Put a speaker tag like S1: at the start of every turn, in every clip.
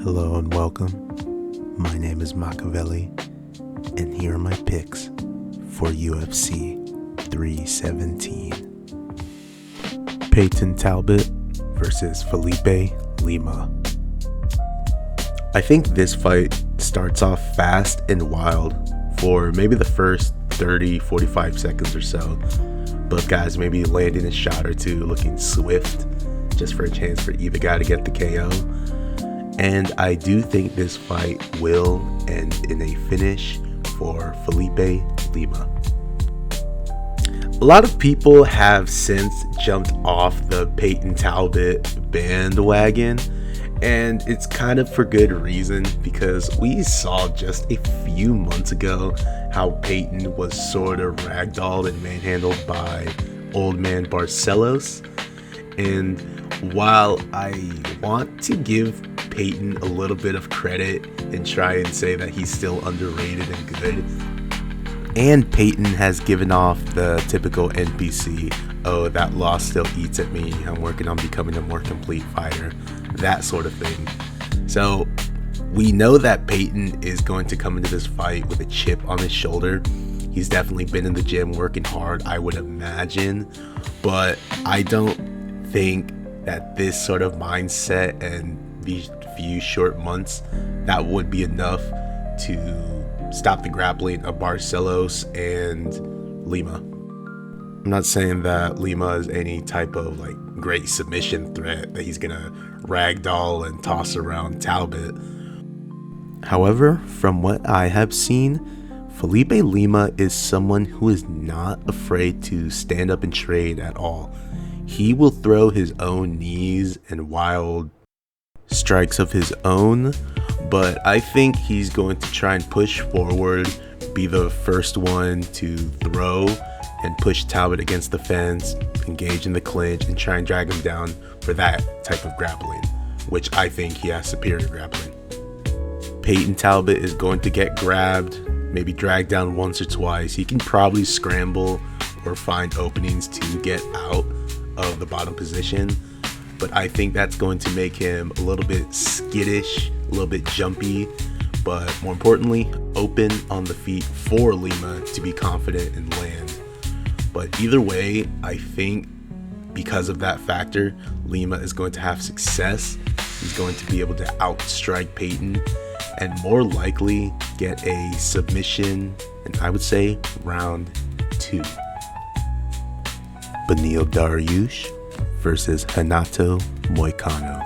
S1: Hello and welcome. My name is Machiavelli, and here are my picks for UFC 317. Peyton Talbot versus Felipe Lima. I think this fight starts off fast and wild for maybe the first 30-45 seconds or so. Both guys maybe landing a shot or two, looking swift, just for a chance for either guy to get the KO. And I do think this fight will end in a finish for Felipe Lima. A lot of people have since jumped off the Peyton Talbot bandwagon, and it's kind of for good reason, because we saw just a few months ago how Peyton was sort of ragdolled and manhandled by old man Barcelos. And while I want to give Peyton a little bit of credit and try and say that he's still underrated and good, and Peyton has given off the typical NPC, oh, that loss still eats at me, I'm working on becoming a more complete fighter, that sort of thing. So we know that Peyton is going to come into this fight with a chip on his shoulder. He's definitely been in the gym working hard, I would imagine, but I don't think that this sort of mindset and these few short months, that would be enough to stop the grappling of Barcelos and Lima. I'm not saying that Lima is any type of great submission threat that he's gonna ragdoll and toss around Talbot. However, from what I have seen, Felipe Lima is someone who is not afraid to stand up and trade at all. He will throw his own knees and wild strikes of his own, but I think he's going to try and push forward, be the first one to throw and push Talbot against the fence, engage in the clinch, and try and drag him down for that type of grappling, which I think he has superior grappling. Peyton Talbot is going to get grabbed, maybe dragged down once or twice. He can probably scramble or find openings to get out of the bottom position, but I think that's going to make him a little bit skittish, a little bit jumpy, but more importantly, open on the feet for Lima to be confident and land. But either way, I think because of that factor, Lima is going to have success. He's going to be able to outstrike Peyton and more likely get a submission, and I would say round 2. Beneil Dariush versus Renato Moicano.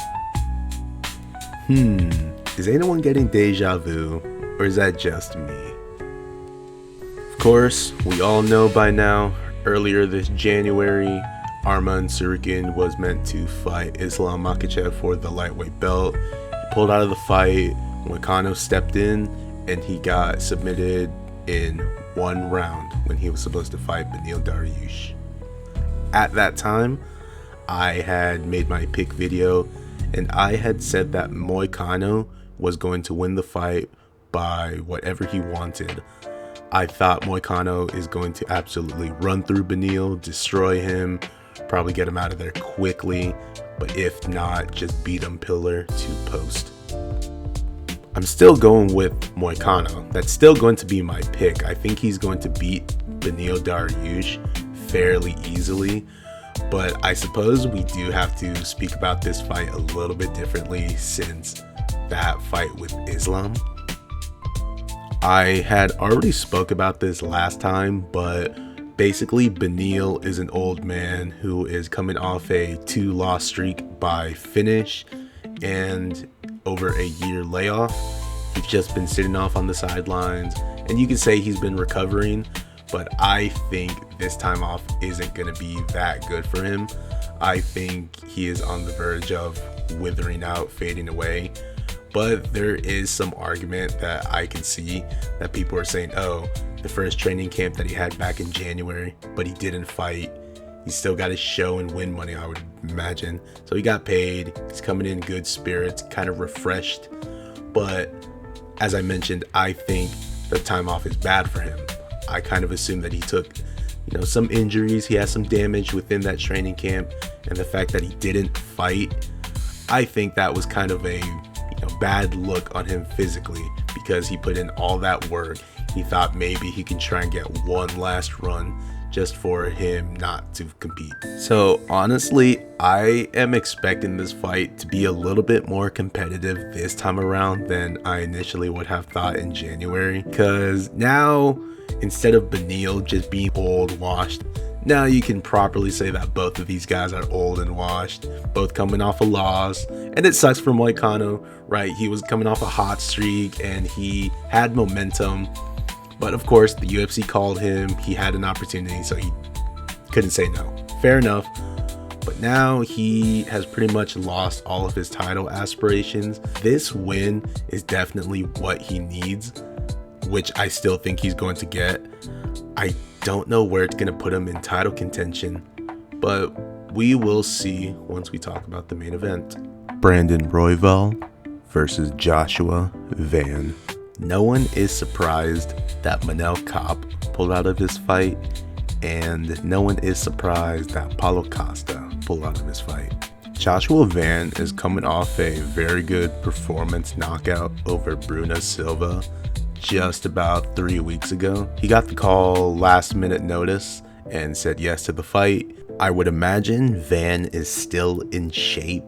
S1: Is anyone getting deja vu, or is that just me? Of course, we all know by now, earlier this January, Arman Tsarukyan was meant to fight Islam Makhachev for the lightweight belt. He pulled out of the fight, Moicano stepped in, and he got submitted in 1 round when he was supposed to fight Beneil Dariush. At that time, I had made my pick video, and I had said that Moicano was going to win the fight by whatever he wanted. I thought Moicano is going to absolutely run through Beneil, destroy him, probably get him out of there quickly, but if not, just beat him pillar to post. I'm still going with Moicano. That's still going to be my pick. I think he's going to beat Beneil Dariush fairly easily, but I suppose we do have to speak about this fight a little bit differently since that fight with Islam. I had already spoke about this last time, but basically Beneil is an old man who is coming off a 2-loss streak by finish and over a year layoff. He's just been sitting off on the sidelines, and you can say he's been recovering, but I think this time off isn't going to be that good for him. I think he is on the verge of withering out, fading away. But there is some argument that I can see that people are saying, oh, the first training camp that he had back in January, but he didn't fight. He still got his show and win money, I would imagine. So he got paid. He's coming in good spirits, kind of refreshed. But as I mentioned, I think the time off is bad for him. I kind of assume that he took, some injuries. He has some damage within that training camp, and the fact that he didn't fight, I think that was kind of a, bad look on him physically because he put in all that work. He thought maybe he can try and get one last run just for him not to compete. So honestly, I am expecting this fight to be a little bit more competitive this time around than I initially would have thought in January, because now instead of Beneil just being old, washed, now you can properly say that both of these guys are old and washed, both coming off a loss. And it sucks for Moicano, right? He was coming off a hot streak and he had momentum. But of course, the UFC called him. He had an opportunity, so he couldn't say no. Fair enough. But now he has pretty much lost all of his title aspirations. This win is definitely what he needs, which I still think he's going to get. I don't know where it's going to put him in title contention, but we will see once we talk about the main event. Brandon Royval versus Joshua Van. No one is surprised that Manel Kape pulled out of his fight, and no one is surprised that Paulo Costa pulled out of his fight. Joshua Van is coming off a very good performance knockout over Bruno Silva just about 3 weeks ago. He got the call last minute notice and said yes to the fight. I would imagine Van is still in shape.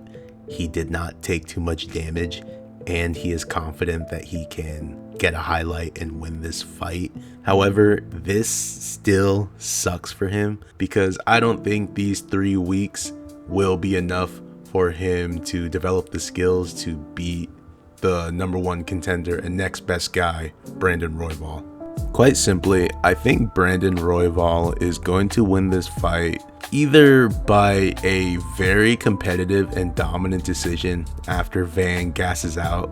S1: He did not take too much damage, and he is confident that he can get a highlight and win this fight. However, this still sucks for him because I don't think these 3 weeks will be enough for him to develop the skills to beat the #1 contender and next best guy, Brandon Royval. Quite simply, I think Brandon Royval is going to win this fight either by a very competitive and dominant decision after Van gasses out.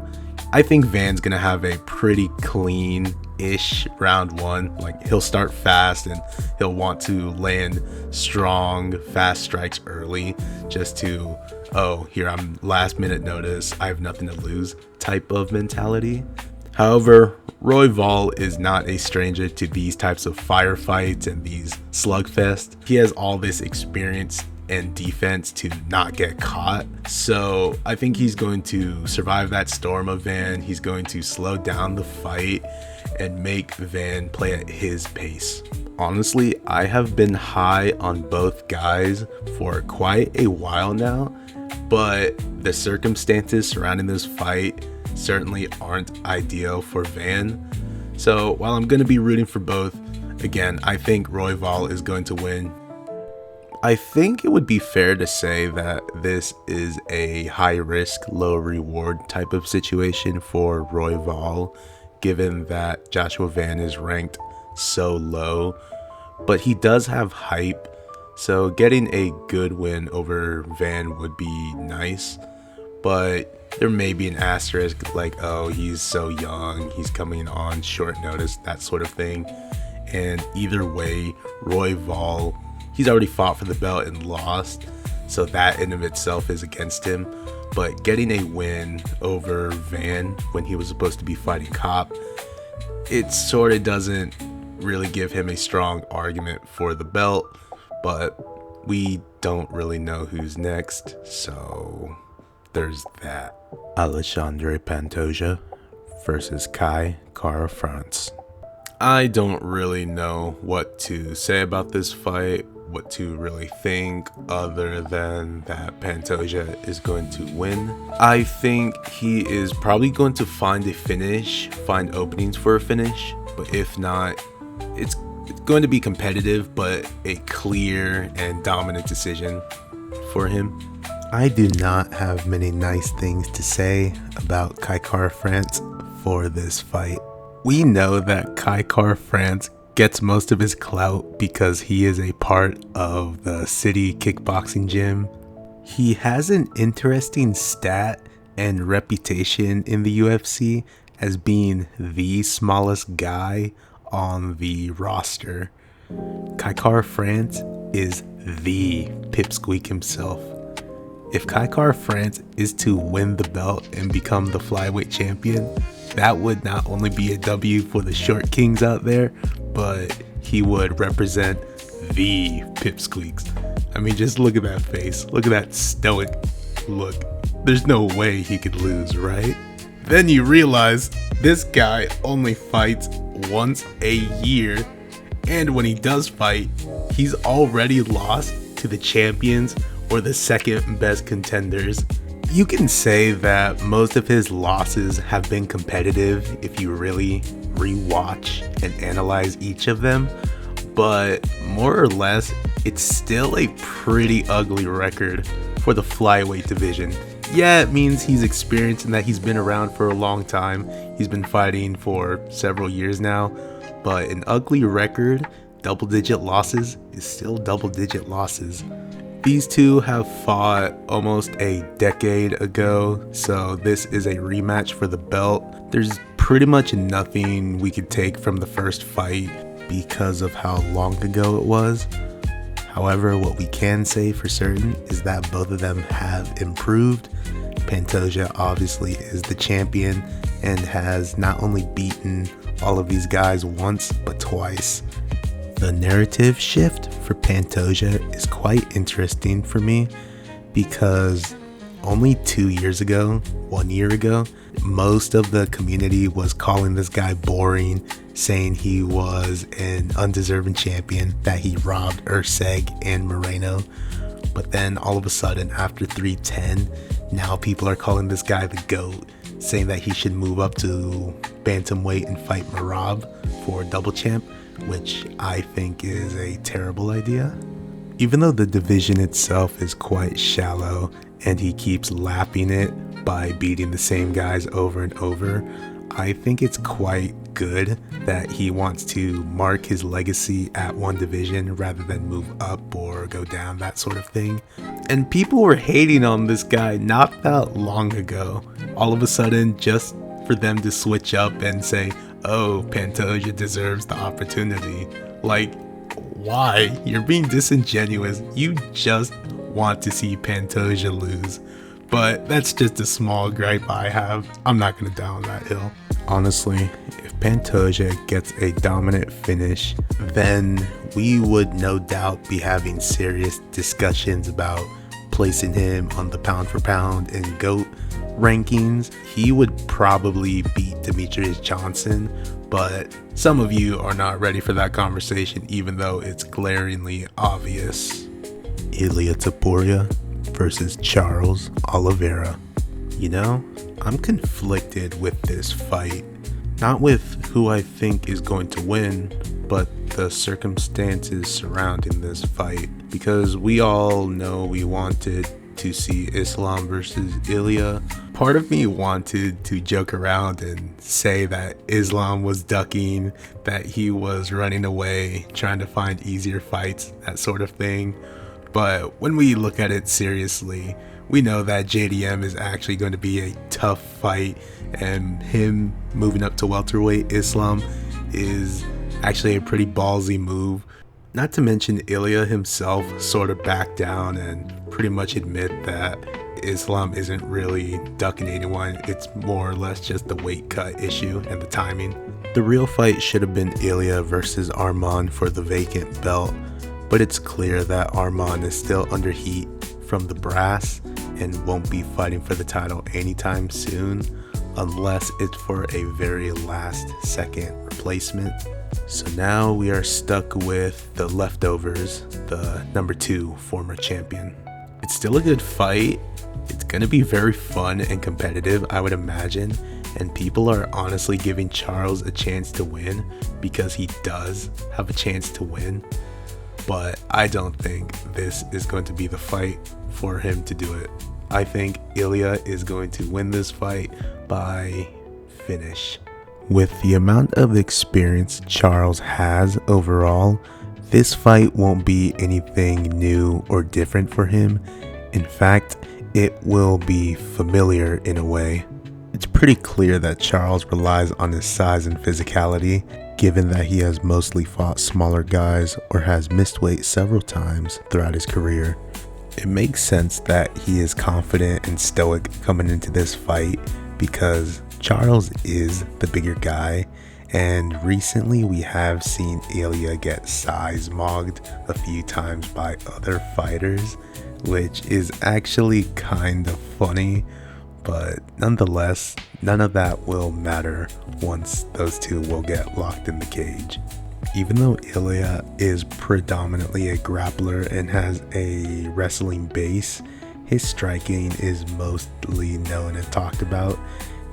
S1: I think Van's gonna have a pretty clean-ish round one. Like, he'll start fast and he'll want to land strong, fast strikes early just to, oh, here, I'm last minute notice, I have nothing to lose type of mentality. However, Royval is not a stranger to these types of firefights and these slugfests. He has all this experience and defense to not get caught. So I think he's going to survive that storm of Van. He's going to slow down the fight and make Van play at his pace. Honestly, I have been high on both guys for quite a while now, but the circumstances surrounding this fight certainly aren't ideal for Van. So while I'm going to be rooting for both, again, I think Royval is going to win. I think it would be fair to say that this is a high risk, low reward type of situation for Royval, given that Joshua Van is ranked so low, but he does have hype, so getting a good win over Van would be nice. But there may be an asterisk like, oh, he's so young, he's coming on short notice, that sort of thing. And either way, Royval, he's already fought for the belt and lost, so that in of itself is against him. But getting a win over Van when he was supposed to be fighting Kape, it sort of doesn't really give him a strong argument for the belt, but we don't really know who's next, so there's that. Alexandre Pantoja versus Kai Kara-France. I don't really know what to say about this fight, what to really think, other than that Pantoja is going to win. I think he is probably going to find a finish, find openings for a finish, but if not, it's going to be competitive, but a clear and dominant decision for him. I do not have many nice things to say about Kai Kara-France for this fight. We know that Kai Kara-France gets most of his clout because he is a part of the city kickboxing gym. He has an interesting stat and reputation in the UFC as being the smallest guy on the roster. Kai Kara-France is the pipsqueak himself. If Kai Kara-France is to win the belt and become the flyweight champion, that would not only be a W for the short kings out there, but he would represent the pipsqueaks. I mean, just look at that face. Look at that stoic look. There's no way he could lose, right? Then you realize this guy only fights once a year, and when he does fight, he's already lost to the champions or the second best contenders. You can say that most of his losses have been competitive if you really rewatch and analyze each of them, but more or less, it's still a pretty ugly record for the flyweight division. Yeah, it means he's experienced and that he's been around for a long time. He's been fighting for several years now, but an ugly record, double-digit losses, is still double-digit losses. These two have fought almost a decade ago, so this is a rematch for the belt. There's pretty much nothing we could take from the first fight because of how long ago it was. However, what we can say for certain is that both of them have improved. Pantoja obviously is the champion and has not only beaten all of these guys once, but twice. The narrative shift for Pantoja is quite interesting for me because only 2 years ago, 1 year ago, most of the community was calling this guy boring, saying he was an undeserving champion, that he robbed Urseg and Moreno. But then all of a sudden, after 310, now people are calling this guy the GOAT, saying that he should move up to bantamweight and fight Merab for double champ, which I think is a terrible idea. Even though the division itself is quite shallow and he keeps lapping it by beating the same guys over and over, I think it's quite good that he wants to mark his legacy at one division rather than move up or go down, that sort of thing. And people were hating on this guy not that long ago. All of a sudden, just for them to switch up and say, oh, Pantoja deserves the opportunity. Like, why? You're being disingenuous. You just want to see Pantoja lose. But that's just a small gripe I have. I'm not going to die on that hill. Honestly, if Pantoja gets a dominant finish, then we would no doubt be having serious discussions about placing him on the pound for pound and GOAT rankings. He would probably beat Demetrius Johnson, but some of you are not ready for that conversation, even though it's glaringly obvious. Ilia Topuria versus Charles Oliveira. You know, I'm conflicted with this fight. Not with who I think is going to win, but the circumstances surrounding this fight. Because we all know we wanted to see Islam versus Ilia. Part of me wanted to joke around and say that Islam was ducking, that he was running away, trying to find easier fights, that sort of thing. But when we look at it seriously, we know that JDM is actually going to be a tough fight, and him moving up to welterweight Islam is actually a pretty ballsy move. Not to mention Ilia himself sort of backed down and pretty much admit that Islam isn't really ducking anyone. It's more or less just the weight cut issue and the timing. The real fight should have been Ilia versus Arman for the vacant belt, but it's clear that Arman is still under heat from the brass and won't be fighting for the title anytime soon unless it's for a very last second replacement. So now we are stuck with the leftovers, the number 2 former champion. It's still a good fight. It's going to be very fun and competitive, I would imagine, and people are honestly giving Charles a chance to win because he does have a chance to win. But I don't think this is going to be the fight for him to do it. I think Ilia is going to win this fight by finish. With the amount of experience Charles has overall, this fight won't be anything new or different for him. In fact, it will be familiar in a way. It's pretty clear that Charles relies on his size and physicality, given that he has mostly fought smaller guys or has missed weight several times throughout his career. It makes sense that he is confident and stoic coming into this fight because Charles is the bigger guy, and recently we have seen Ilia get size mogged a few times by other fighters, which is actually kind of funny. but nonetheless, none of that will matter once those two will get locked in the cage. Even though Ilya is predominantly a grappler and has a wrestling base, his striking is mostly known and talked about.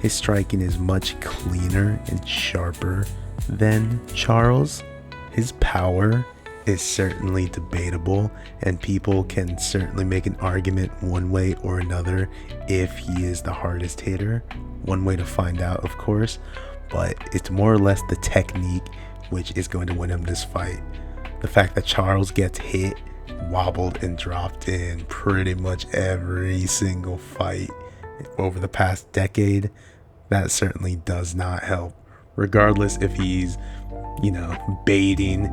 S1: His striking is much cleaner and sharper than Charles. His power is certainly debatable, and people can certainly make an argument one way or another if he is the hardest hitter. One way to find out, of course, but it's more or less the technique which is going to win him this fight. The fact that Charles gets hit, wobbled, and dropped in pretty much every single fight over the past decade, that certainly does not help. Regardless if he's, baiting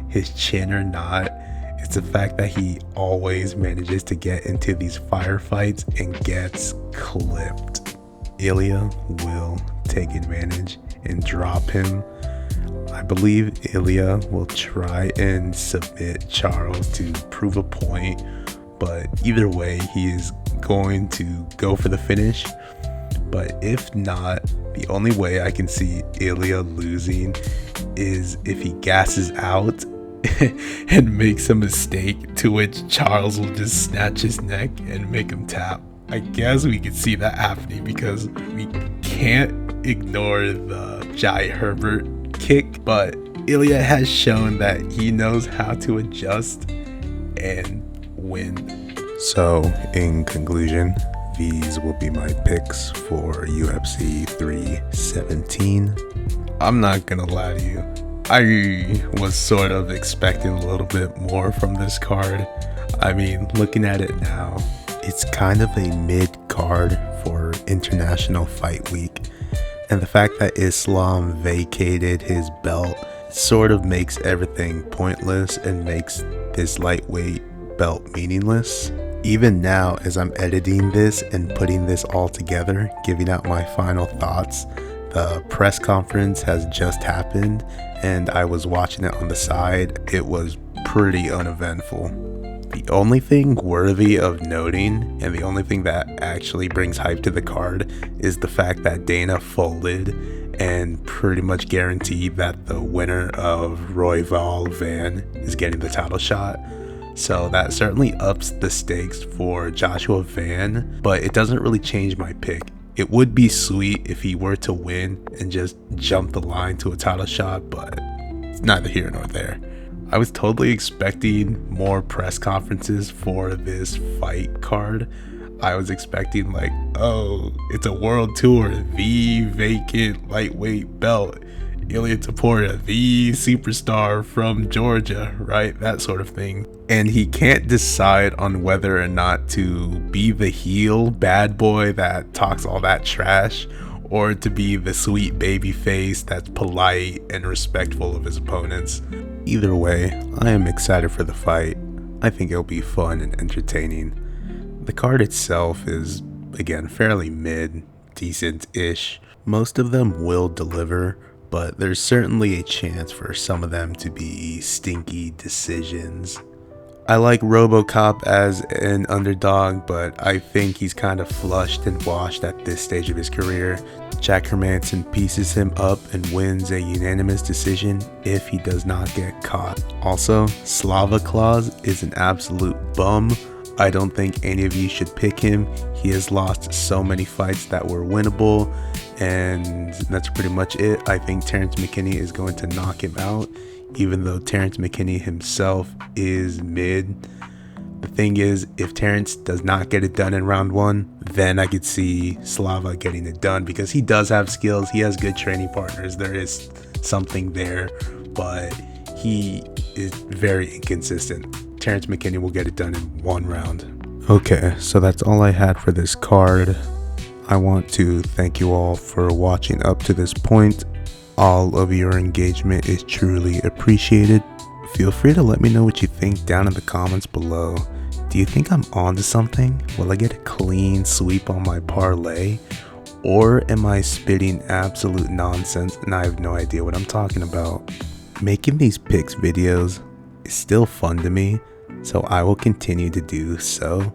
S1: his chin or not, it's the fact that he always manages to get into these firefights and gets clipped. Ilya will take advantage and drop him. I believe Ilya will try and submit Charles to prove a point, but either way, he is going to go for the finish. But if not, the only way I can see Ilya losing is if he gasses out and makes a mistake, to which Charles will just snatch his neck and make him tap. I guess we could see that happening because we can't ignore the Jai Herbert kick, but Ilya has shown that he knows how to adjust and win. So, in conclusion, these will be my picks for UFC 317. I'm not gonna lie to you, I was sort of expecting a little bit more from this card. I mean, looking at it now, it's kind of a mid card for International Fight Week. And the fact that Islam vacated his belt sort of makes everything pointless and makes this lightweight belt meaningless. Even now, as I'm editing this and putting this all together, giving out my final thoughts, the press conference has just happened and I was watching it on the side. It was pretty uneventful. The only thing worthy of noting, and the only thing that actually brings hype to the card, is the fact that Dana folded and pretty much guaranteed that the winner of Royval Van is getting the title shot. So that certainly ups the stakes for Joshua Van, but it doesn't really change my pick. It would be sweet if he were to win and just jump the line to a title shot, but it's neither here nor there. I was totally expecting more press conferences for this fight card. I was expecting it's a world tour, the vacant lightweight belt, Ilya Topuria, the superstar from Georgia, right? That sort of thing. And he can't decide on whether or not to be the heel bad boy that talks all that trash, or to be the sweet baby face that's polite and respectful of his opponents. Either way, I am excited for the fight. I think it'll be fun and entertaining. The card itself is, again, fairly mid, decent-ish. Most of them will deliver, but there's certainly a chance for some of them to be stinky decisions. I like RoboCop as an underdog, but I think he's kind of flushed and washed at this stage of his career. Jack Hermanson pieces him up and wins a unanimous decision if he does not get caught. Also, Slava Claus is an absolute bum. I don't think any of you should pick him. He has lost so many fights that were winnable, and that's pretty much it. I think Terrence McKinney is going to knock him out, even though Terrence McKinney himself is mid. The thing is, if Terrence does not get it done in round one, then I could see Slava getting it done because he does have skills. He has good training partners. There is something there, but he is very inconsistent. Terrence McKinney will get it done in one round. Okay, so that's all I had for this card. I want to thank you all for watching up to this point. All of your engagement is truly appreciated. Feel free to let me know what you think down in the comments below. Do you think I'm onto something? Will I get a clean sweep on my parlay? Or am I spitting absolute nonsense and I have no idea what I'm talking about? Making these picks videos is still fun to me, so I will continue to do so.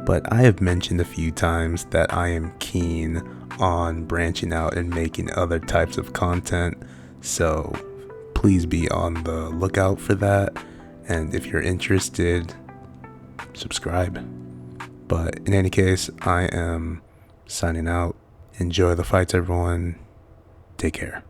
S1: But I have mentioned a few times that I am keen on branching out and making other types of content, so please be on the lookout for that. And if you're interested, subscribe. But in any case, I am signing out. Enjoy the fights, everyone. Take care.